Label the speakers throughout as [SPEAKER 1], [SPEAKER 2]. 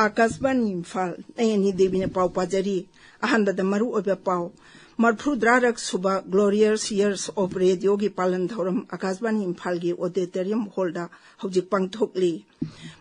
[SPEAKER 1] Akashvani Imphal Nayani Devi ne pau pajari ahanda da maru obe pau marphu drarak suba glorious years of radio gi palan thoram Akashvani Imphal gi auditorium holda hojik pangthokli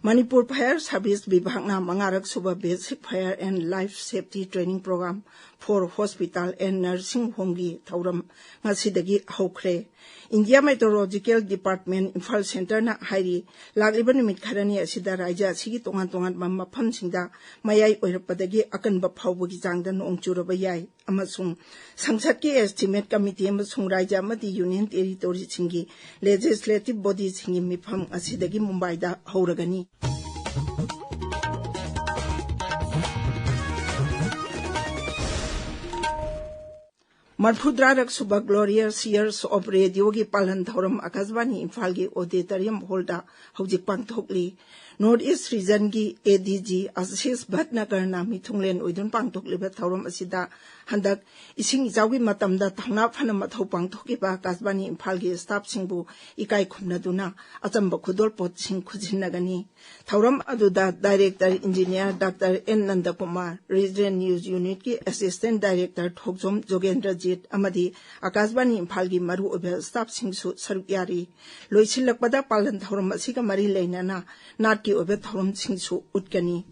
[SPEAKER 1] Manipur Fire Service Vibhagna mangarak suba basic fire and life safety training program for hospital and nursing home gi thoram ngasidagi hokre India Meteorological Department Imphal Center na hairi lagliba numit kharani asida raija sigi tongan mafam singda mayai oirapadagi akanba phawbugi jangda nong churaba yai amasung sangsat ki estimate committee amasung raija amadi union territory singi legislative body singi mifam asidagi Mumbai da hauragani Marphudrarak suba glorious years of radio gi palan thoram Akashvani Imphal gi auditorium holda hojik pangthokli North East region gi ADG Ashish Bhatnagar na mithunglen oidun pangthokliba thoram asida handak ising jawgi matamda thangna phana mathau pangthokiba Akashvani Imphal gi staff singbu ikai khumnaduna achamba khudol pot sing khujinagani thoram aduda director engineer Dr. N Nandakumar regional news unit ki assistant director Thokjom Jogendra amadi Akashvani Imphal gi maru obe staff singsu saruk yari loisilakpada palan thoram asiga mari leinana natki obe thoram singsu utkani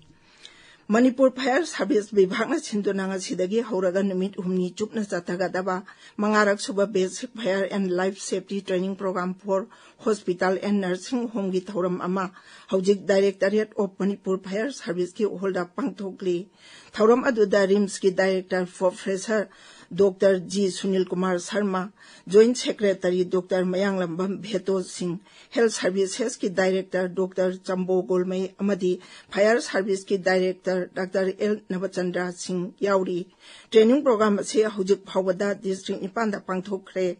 [SPEAKER 1] Manipur Fire Service Vibhagna Sinduna ngasidagi hauraga numit humni chupna chathagadaba mangarak suba basic fire and life safety training program for hospital and nursing home gi thoram ama hojik directorate of Manipur Fire Service ki holda pangthokli thoram aduda RIMS ki director professor Dr. G. Sunil Kumar Sharma, Joint Secretary Dr. Mayanglambam Bheto Singh, Health Services ki Director Dr. Chambo Golmai Amadi, Fire Service ki Director Dr. L. Navachandra Singh Yauri, Training Program se hujik phawada District Nipanda pangthokre.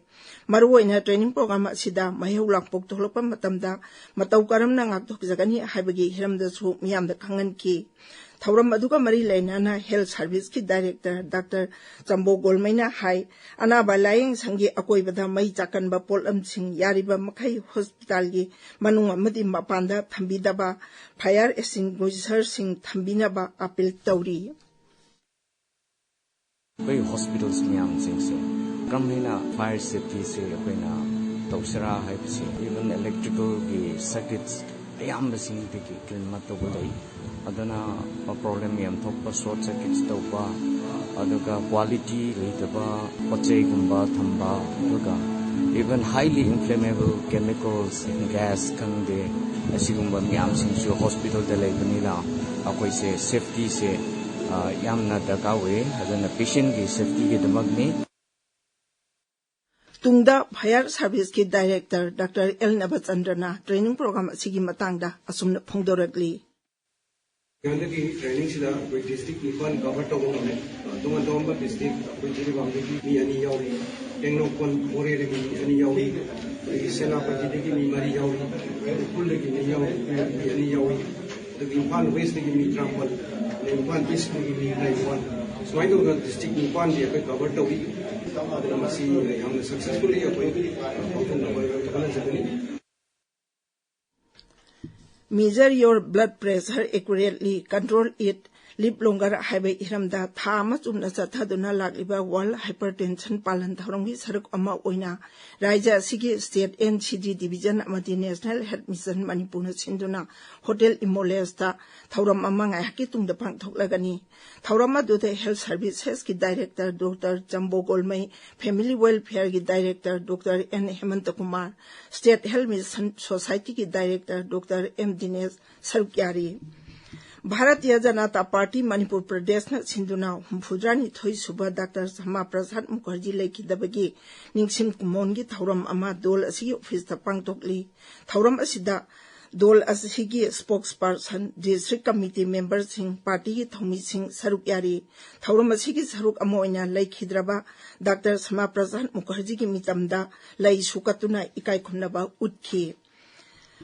[SPEAKER 1] Maruoina training program asida mahulak poktholopa matamda matau karamna ngakthokjagani haibagi hiramda su miyamda khangan ki. Thoram aduga mari lainana Health Service ki Director Dr. Chambo Golmaina hai anaba laying sangi akoibada mai chakanba polam sing yariba makai hospital gi manung amadi mapanda thambidaba fire extinguisher sing thambinaba appeal tawri
[SPEAKER 2] bai hospitals miyam sing se kamina fire safety se akoina tawsara haibse even electrical gi circuits ayam sing ki clean matobulai adana problem yam thokpa short circuits tawpa aduga quality leitaba pachai gumba thamba aduga even highly inflammable chemicals and gas kangde asigumba miyam singsu hospital da leibanila akoi se safety se yamna dakawe adana patient gi safety gi damagni
[SPEAKER 1] Tungda Fire Service ki Director Dr. L. Navachandra training program asigi matangda asumna phongdoragli
[SPEAKER 3] Gandhi training sida koi district Imphal cover tawone tunga domba district koi jiri bangde ki mi ani yawi tengnokon more re mi ani yawi senapati de ki mi mari yawi kulle ki mi yawi mi ani yawi the Imphal West ki mi trampal Imphal East ki mi naiwan so I do district Imphal dia koi cover tawi masi hamne successfully koi outcome number kala jagani
[SPEAKER 1] Measure your blood pressure accurately, control it, live longer highway hiramda thama chumna chathaduna lagliba world hypertension palan thorongi saruk ama oina raija sigi state NCD division amadi national health mission manipur sinduna hotel imolesta thoram amanga haki tungda pangthoklagani thorama dute health services ki director Dr. Chambo Golmai family welfare ki director Dr. N Hemanta Kumar state health mission society ki director Dr. M Dinesh Sarukyari Bharatiya Janata Party Manipur Pradesh na sinduna humfudrani thoi suba Dr. Sama Prasad Mukherjee laikidabagi ningsim kumongi thauram ama dol asigi office ta pangtokli thauram asida dol asigi spokesperson district committee members sing party ki thomi sing saruk yari thauram asigi saruk amoina laikhidraba Dr. Sama Prasad Mukherjee ki mitamda lai sukatuna ikai khunaba utkhi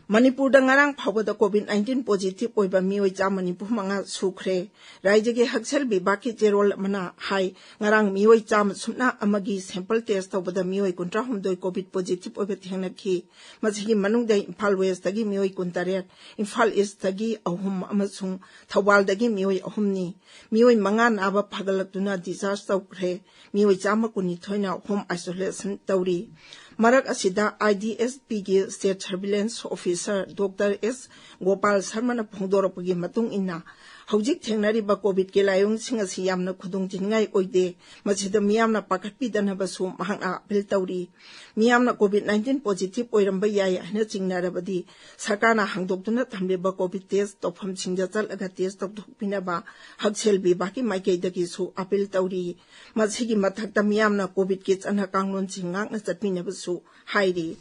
[SPEAKER 1] Manipur da ngarang phawda COVID-19 positive oiba mioi chamani pumanga sukre raijage haksel bibaki jerol mana hai ngarang mioi cham sumna amagi sample test tawbada mioi kuntra humdoi COVID positive oiba thengna ki masigi manungdai Imphal West dagi mioi kuntaret Imphal East dagi ahum amasung Thawal dagi mioi ahumni mioi mangan aba phagalaktuna discharge tawkre mioi chama kuni thoina home isolation tawri Marak asida IDSP gi State Surveillance Officer Dr. S. Gopal Sharma na phongdorapagi matung inna hawjik thengnariba COVID ke layong singasi yamna khudung jingai oide masida miyamna pakatpi danabasu mahangna apil tawri miyamna COVID-19 positive oiramba yai hana chingnarabadi sarkarna hangdoktuna thamliba COVID test tofam singja chalaga test tokpinaba haksel bi baki maikei dagi su apil tawri masigi mathakta miyamna COVID ke chana kanglon chingak na chatpinabasu hairi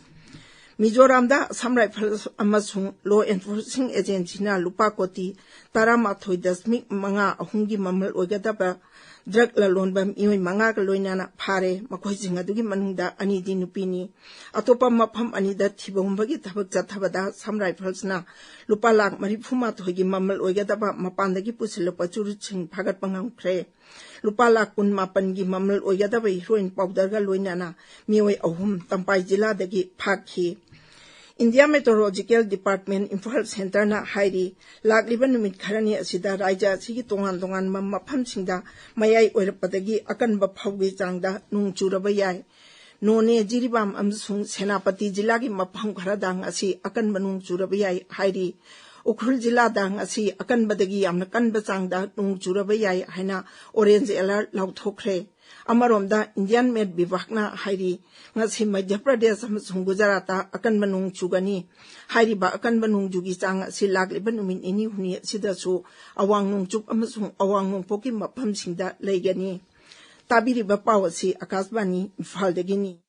[SPEAKER 1] Mizoramda Assam Rifles amasung law enforcing agency na lupa koti taramathoy dasmik mga ahungi mamal oigadaba drug lalon bam iyoy mga kaloyna na pare makoy singadugi manungda ani di nupini atopa mapam anida thibombagi tabak jathabada Assam Rifles na lupa lak marifuma thoygi mamal oigadaba mapandagi pusilo pachuru ching phagat pangangkre lupa lak kun mapan gi mamal oigadaba heroin powder ga loyna na miyoy ahum Tampai jila dagi phakhi India Meteorological Department Imphal Center na hairi lakliba numit kharani asida raija sigi tongan mapam singda mayai oirapadagi akanba phawgi changda nung churaba yai none jiribam amsung Senapati jilagi mapam kharadang asi akanba nung churaba yai hairi Ukhrul jila dang asi akanbadagi yamna kanba changda nung churaba yai haina orange alert lauthokre Amaromda Indian Med Bivakna hairi ngasi Madhya Pradesh amasung Gujarata akan manung chugani hairi ba akan manung jugi chang si lakliba numin ini huni sidasu awang nung chuk amasung awang nung poki mapam singda leigani tabiri ba pawasi Akashbani Imphal dagini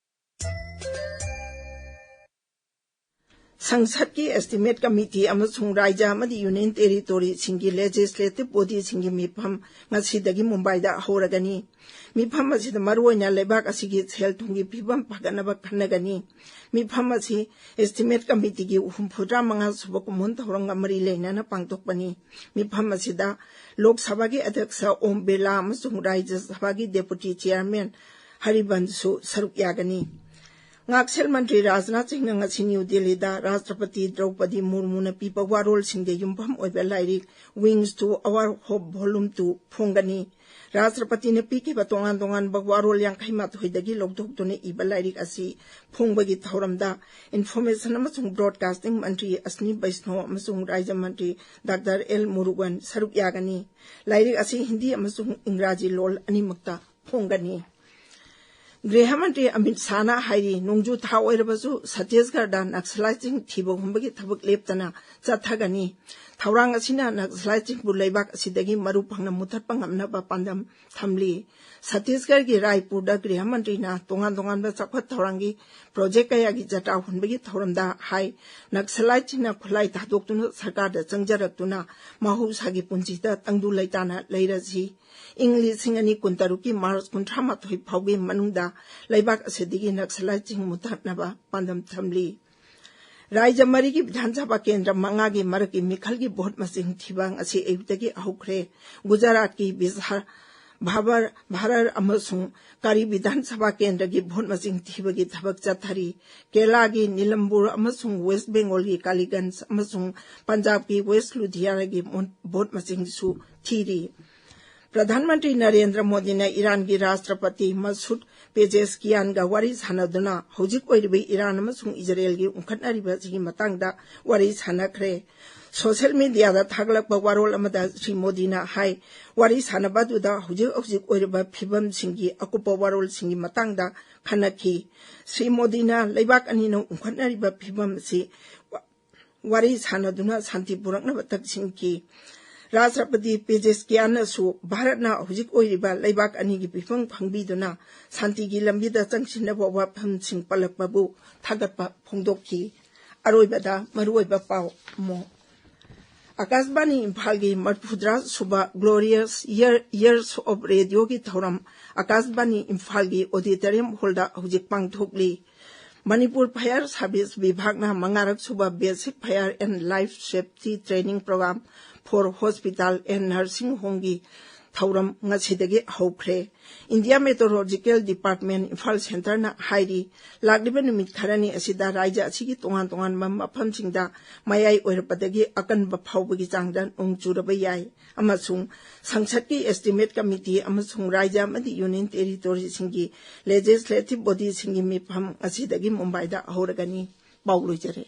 [SPEAKER 1] Sangsad ki Estimate Committee amasung Raja amadi Union Territory singi Legislative Body singi mifam ngasi dagi Mumbai da horagani mifam asida maruoina lebak asigi sel thungi phibam phaganaba khanagani mifam asi Estimate Committee gi humphudra manga subakumun thoranga mari leinana pangtokpani mifam asida Lok Sabha gi Adhyaksha Om Birla amasung Rajya Sabha gi Deputy Chairman Haribansu saruk yagani Ngaksel Mantri Rajnath Singh ngasi New Delhi da Rashtrapati Draupadi Murmu na pipa warol singde yumpam oiba lairik Wings to Our Hope Volume 2 phongani Rashtrapati na piki ba tongan bagwarol yang kaimat hoidagi logdok to ne iba lairik asi phongbagi thauramda Information amasung Broadcasting Mantri Asni Vaishnaw amasung Rajya Mantri Dr. L. Murugan saruk yagani lairik asi Hindi amasung Ingraji lol animakta phongani Grihamantri Amit Sana hairi nungju tha oirabasu Chhattisgarh da Naxalite thiboghumbagi thabak leptana chathagani thaurang asina Naxalite bu leibak asidagi maru phangna muthatpa ngamnaba pandam thamli Chhattisgarh gi Raipur da Grihamantri na tongan ba chakhat thaurangi project kaya gi jata hunbagi thauramda hai Naxalite na khulai thadoktuna sarkar da changjaratuna mahusagi punjita tangdu laitana leirasi English singani kuntaruki Mars kuntrama thoi phawgi manungda laibak asedigi Naxalite mutatnaba pandam thamli Rajya marigi Vidhan Sabha Kendra mangagi maraki mikhalgi vote masing thibang asi eutagi ahukre Gujarat ki Bihar Bharar amasung Kari Vidhan Sabha Kendra gi vote masing thibagi thabak chathari Kerala gi Nilambur amasung West Bengal gi Kaliganj amasung Punjab ki West Ludhiana gi vote masing su thiri Pradhanmantri Narendra Modi na Iran gi Rashtrapati Masoud Pezeshkian ga wari sanaduna hojik oiribe Iran amasung Israel gi unkhatnariba sigi matangda wari sanakre social media da thaglakba warol amada Sri Modi na hai wari sanabadu da hojik oiriba phibam singi akupa warol singi matangda khanaki Sri Modi na leibak ani no unkhatnariba phibam si wari sanaduna santi purakna batak singki Rashtrapati Pezeshkian su Bharatna hojik oiriba leibak ani gi pifang phangbiduna santi gi lambida changsinaba wapam sing palakbabu thagatpa phongdokki aroibada maruoiba pau mo Akashbani Imphal gi Marphudra suba Glorious Years of Radio gi thoram Akashbani Imphal gi auditorium holda hojik pangthokli Manipur Fire Service Vibhagna Mangarak Suba Basic Fire and Life Safety Training Program for Hospital and Nursing Home gi Thauram ngasidagi hokre. India Meteorological Department Imphal Center na hairi lagliba numit kharani asida raija asigi tongan mafam singda mayai oirapadagi akan ba phawbagi changdan ongchuraba yai amasung sangsad ki estimate committee amasung raija madi union territory singi legislative body singi mifam asidagi Mumbai da horagani paulujare.